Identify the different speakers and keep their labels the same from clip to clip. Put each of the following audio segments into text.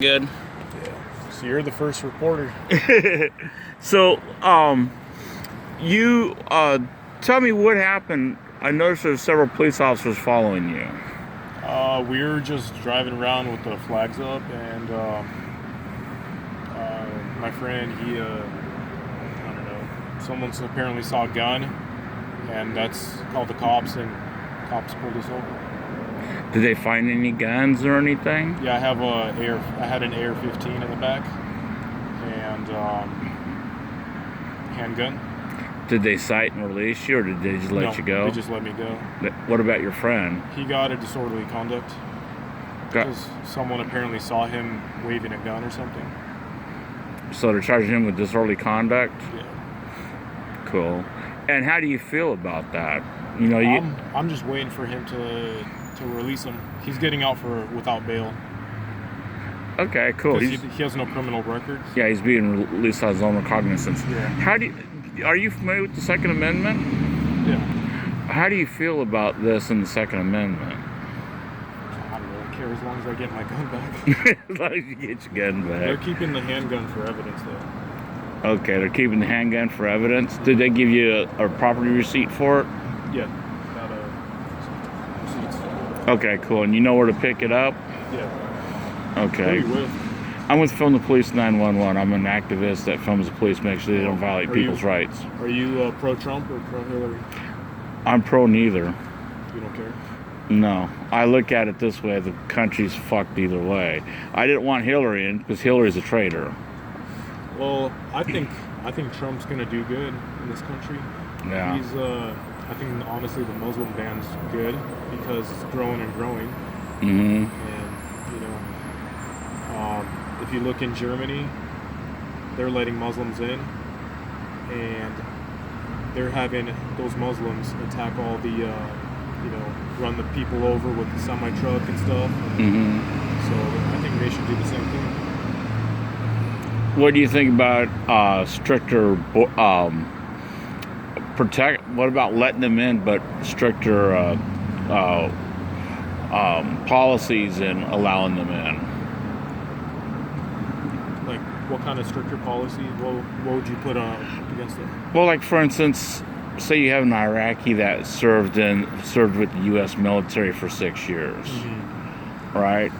Speaker 1: Good.
Speaker 2: Yeah. So you're the first reporter.
Speaker 1: So, you tell me what happened. I noticed there's several police officers following you.
Speaker 2: We were just driving around with the flags up, and my friend, he, I don't know, someone apparently saw a gun, and that's called the cops, and cops pulled us over.
Speaker 1: Did they find any guns or anything?
Speaker 2: Yeah, I had an AR-15 in the back, and handgun.
Speaker 1: Did they cite and release you, or did they just let you go?
Speaker 2: They just let me go.
Speaker 1: What about your friend?
Speaker 2: He got a disorderly conduct because someone apparently saw him waving a gun or something.
Speaker 1: So they're charging him with disorderly conduct?
Speaker 2: Yeah.
Speaker 1: Cool. And how do you feel about that? You know,
Speaker 2: I'm just waiting for him to release him. He's getting out without bail.
Speaker 1: Okay, cool.
Speaker 2: He has no criminal record.
Speaker 1: Yeah, he's being released on his own recognizance.
Speaker 2: Yeah.
Speaker 1: Are you familiar with the Second Amendment?
Speaker 2: Yeah.
Speaker 1: How do you feel about this in the Second Amendment?
Speaker 2: I don't really care as long as I get my gun back.
Speaker 1: As long as you get your gun back.
Speaker 2: They're keeping the handgun for evidence, though.
Speaker 1: Okay, they're keeping the handgun for evidence. Did they give you a property receipt for it?
Speaker 2: Yeah. Got receipts.
Speaker 1: Okay, cool. And you know where to pick it up?
Speaker 2: Yeah.
Speaker 1: Okay.
Speaker 2: Who are you with?
Speaker 1: I'm with Film the Police 911. I'm an activist that films the police, make sure they don't violate people's rights.
Speaker 2: Are you pro-Trump or pro-Hillary?
Speaker 1: I'm pro neither.
Speaker 2: You don't care?
Speaker 1: No. I look at it this way: the country's fucked either way. I didn't want Hillary in because Hillary's a traitor.
Speaker 2: Well, I think Trump's gonna do good in this country.
Speaker 1: Yeah.
Speaker 2: I think honestly the Muslim ban's good because it's growing and growing.
Speaker 1: Mm-hmm.
Speaker 2: And you know, if you look in Germany, they're letting Muslims in, and they're having those Muslims attack all the, run the people over with the semi-truck and stuff.
Speaker 1: Mm-hmm.
Speaker 2: So I think they should do the same thing.
Speaker 1: What do you think about stricter what about letting them in, but stricter policies and allowing them in?
Speaker 2: Like, what kind of stricter policy? What would you put against them?
Speaker 1: Well, like for instance, say you have an Iraqi that served with the U.S. military for 6 years, right?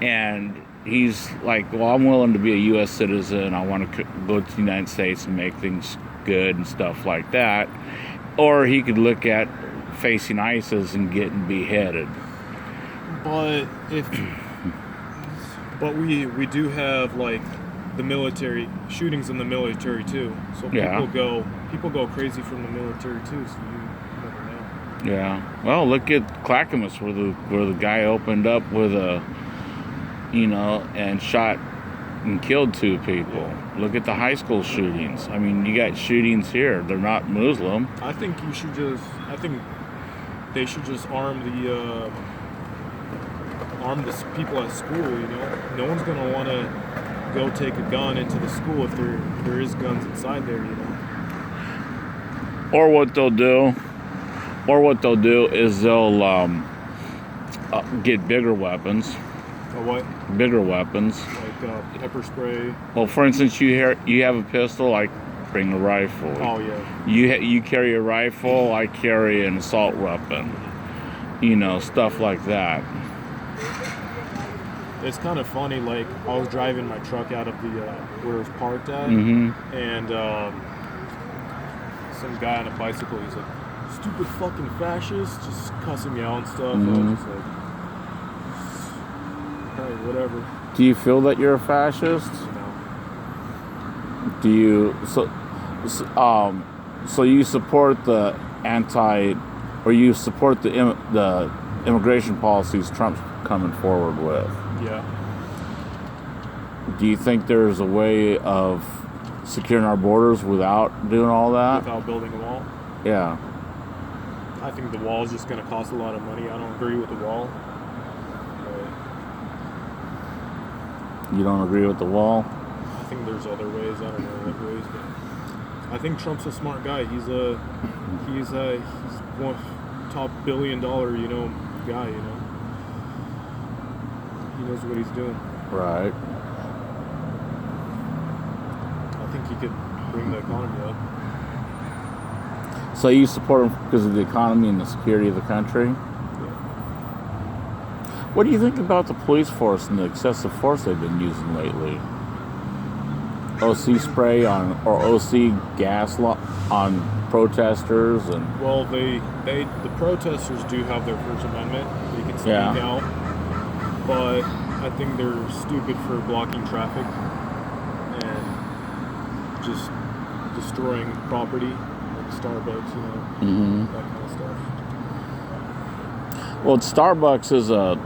Speaker 1: And he's like, well, I'm willing to be a U.S. citizen. I want to go to the United States and make things good and stuff like that. Or he could look at facing ISIS and getting beheaded.
Speaker 2: But we do have like the military shootings in the military too. So people go crazy from the military too. So you never know.
Speaker 1: Yeah. Well, look at Clackamas where the guy opened up with and shot and killed 2 people.
Speaker 2: Yeah.
Speaker 1: Look at the high school shootings. I mean, you got shootings here. They're not Muslim.
Speaker 2: I think they should just arm the people at school. You know, no one's gonna want to go take a gun into the school if there is guns inside there. You know.
Speaker 1: Or what they'll do is they'll get bigger weapons.
Speaker 2: What?
Speaker 1: Bigger weapons.
Speaker 2: Like pepper spray.
Speaker 1: Well, for instance, you have a pistol. I bring a rifle.
Speaker 2: Oh yeah.
Speaker 1: You carry a rifle. I carry an assault weapon. Stuff like that.
Speaker 2: It's kind of funny. Like I was driving my truck out of the where it was parked at, and some guy on a bicycle. He's like, "Stupid fucking fascist," just cussing me out and stuff. I was just like, "Hey, whatever."
Speaker 1: Do you feel that you're a fascist?
Speaker 2: No.
Speaker 1: Do you so you support the you support the immigration policies Trump's coming forward with?
Speaker 2: Yeah.
Speaker 1: Do you think there's a way of securing our borders without doing all that?
Speaker 2: Without building a wall?
Speaker 1: Yeah.
Speaker 2: I think the wall is just going to cost a lot of money. I don't agree with the wall.
Speaker 1: You don't agree with the wall?
Speaker 2: I think there's other ways. I don't know what ways, but I think Trump's a smart guy. He's one top $1 billion, guy. He knows what he's doing.
Speaker 1: Right.
Speaker 2: I think he could bring the economy up.
Speaker 1: So you support him because of the economy and the security of the country? What do you think about the police force and the excessive force they've been using lately? OC spray on or OC gas on protesters and
Speaker 2: Well, the protesters do have their First Amendment. They can speak out, but I think they're stupid for blocking traffic and just destroying property, like Starbucks, that kind of stuff.
Speaker 1: Well, Starbucks is a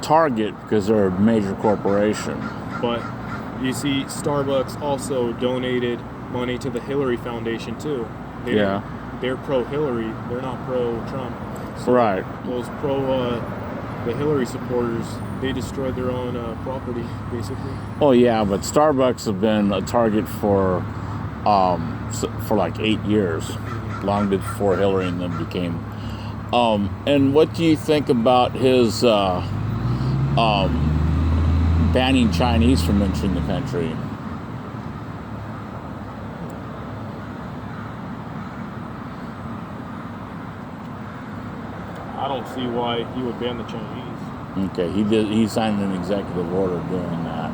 Speaker 1: target because they're a major corporation.
Speaker 2: But you see, Starbucks also donated money to the Hillary Foundation too. They're pro-Hillary. They're not pro-Trump. So
Speaker 1: right.
Speaker 2: Those the Hillary supporters, they destroyed their own property, basically.
Speaker 1: Oh yeah, but Starbucks have been a target for like 8 years, long before Hillary and them became. And what do you think about his banning Chinese from entering the country?
Speaker 2: I don't see why he would ban the Chinese.
Speaker 1: Okay, he signed an executive order doing that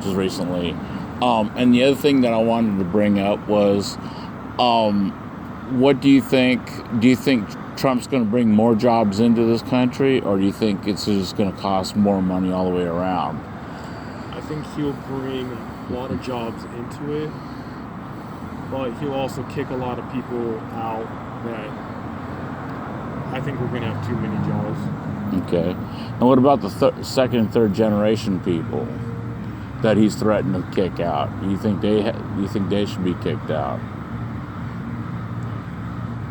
Speaker 1: just recently. And the other thing that I wanted to bring up was, what do you think? Do you think Trump's going to bring more jobs into this country, or do you think it's just going to cost more money all the way around?
Speaker 2: I think he'll bring a lot of jobs into it, but he'll also kick a lot of people out that I think we're going to have too many jobs.
Speaker 1: Okay. And what about the second and third generation people that he's threatened to kick out? Do you think they should be kicked out?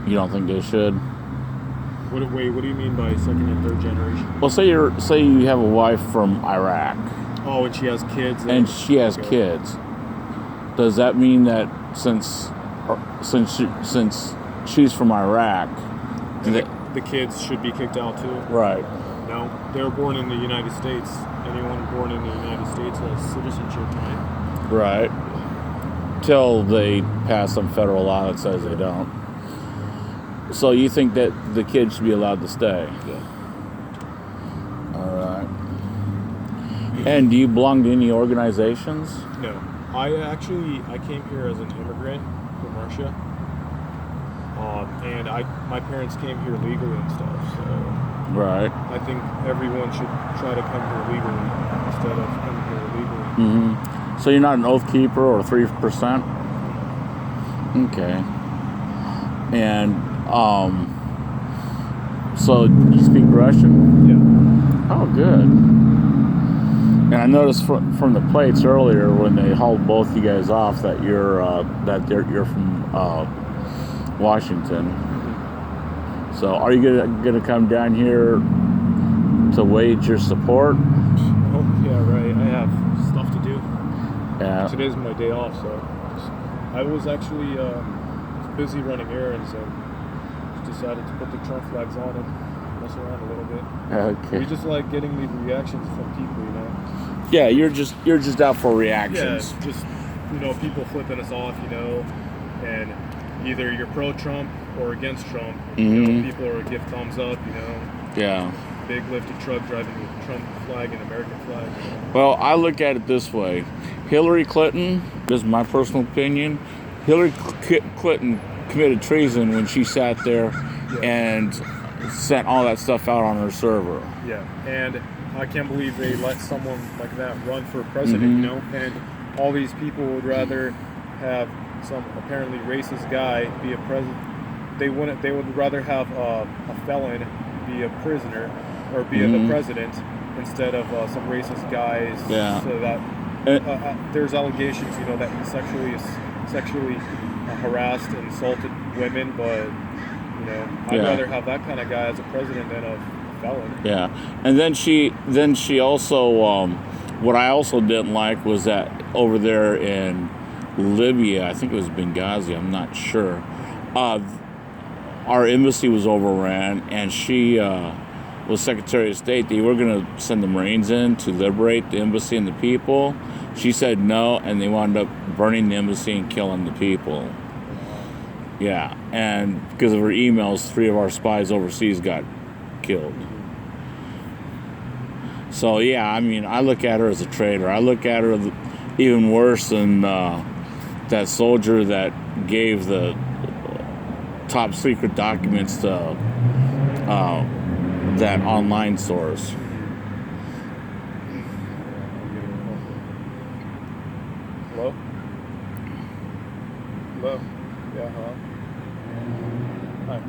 Speaker 1: You don't think they should?
Speaker 2: What do you mean by second and third generation?
Speaker 1: Well, say you have a wife from Iraq.
Speaker 2: Oh, and she has kids.
Speaker 1: And she has kids. Does that mean that since she's from Iraq,
Speaker 2: the kids should be kicked out too?
Speaker 1: Right.
Speaker 2: No, they were born in the United States. Anyone born in the United States has citizenship, right?
Speaker 1: Right. Till they pass some federal law that says they don't. So you think that the kids should be allowed to stay?
Speaker 2: Yeah.
Speaker 1: All right. And do you belong to any organizations?
Speaker 2: No. I came here as an immigrant from Russia. And my parents came here legally and stuff, so
Speaker 1: right.
Speaker 2: I think everyone should try to come here legally instead of coming here illegally.
Speaker 1: Mm-hmm. So you're not an Oath Keeper or 3%? Okay. And so you speak Russian?
Speaker 2: Yeah.
Speaker 1: Oh, good. And I noticed from the plates earlier when they hauled both you guys off that you're from Washington. So are you gonna come down here to wage your support?
Speaker 2: Oh yeah, right. I have stuff to do.
Speaker 1: Yeah.
Speaker 2: Today's my day off, so I was actually busy running errands and decided to put the Trump flags on and mess around a little bit.
Speaker 1: Okay.
Speaker 2: We just like getting the reactions from people,
Speaker 1: Yeah, you're just out for reactions.
Speaker 2: Yeah, just people flipping us off, and either you're pro-Trump or against Trump.
Speaker 1: Mm-hmm.
Speaker 2: People are give thumbs up,
Speaker 1: Yeah.
Speaker 2: Big lifted truck driving the Trump flag and American flag.
Speaker 1: Well, I look at it this way. Hillary Clinton, this is my personal opinion, Hillary Clinton committed treason when she sat there and sent all that stuff out on her server.
Speaker 2: Yeah, and I can't believe they let someone like that run for president, and all these people would rather have some apparently racist guy be a president. They would rather have a felon be a prisoner or be the president instead of some racist guys.
Speaker 1: Yeah.
Speaker 2: So that there's allegations, that he sexually harassed and assaulted women, but I'd rather have that kind of guy as a president than a felon.
Speaker 1: Yeah, and then she also what I also didn't like was that over there in Libya, I think it was Benghazi, I'm not sure. Our embassy was overran, and she with Secretary of State, they were going to send the Marines in to liberate the embassy and the people. She said no, and they wound up burning the embassy and killing the people. Yeah, and because of her emails, 3 of our spies overseas got killed. So yeah, I mean, I look at her as a traitor. I look at her even worse than that soldier that gave the top secret documents to that online source.
Speaker 2: Hello? Hello? Yeah, hello? Hi.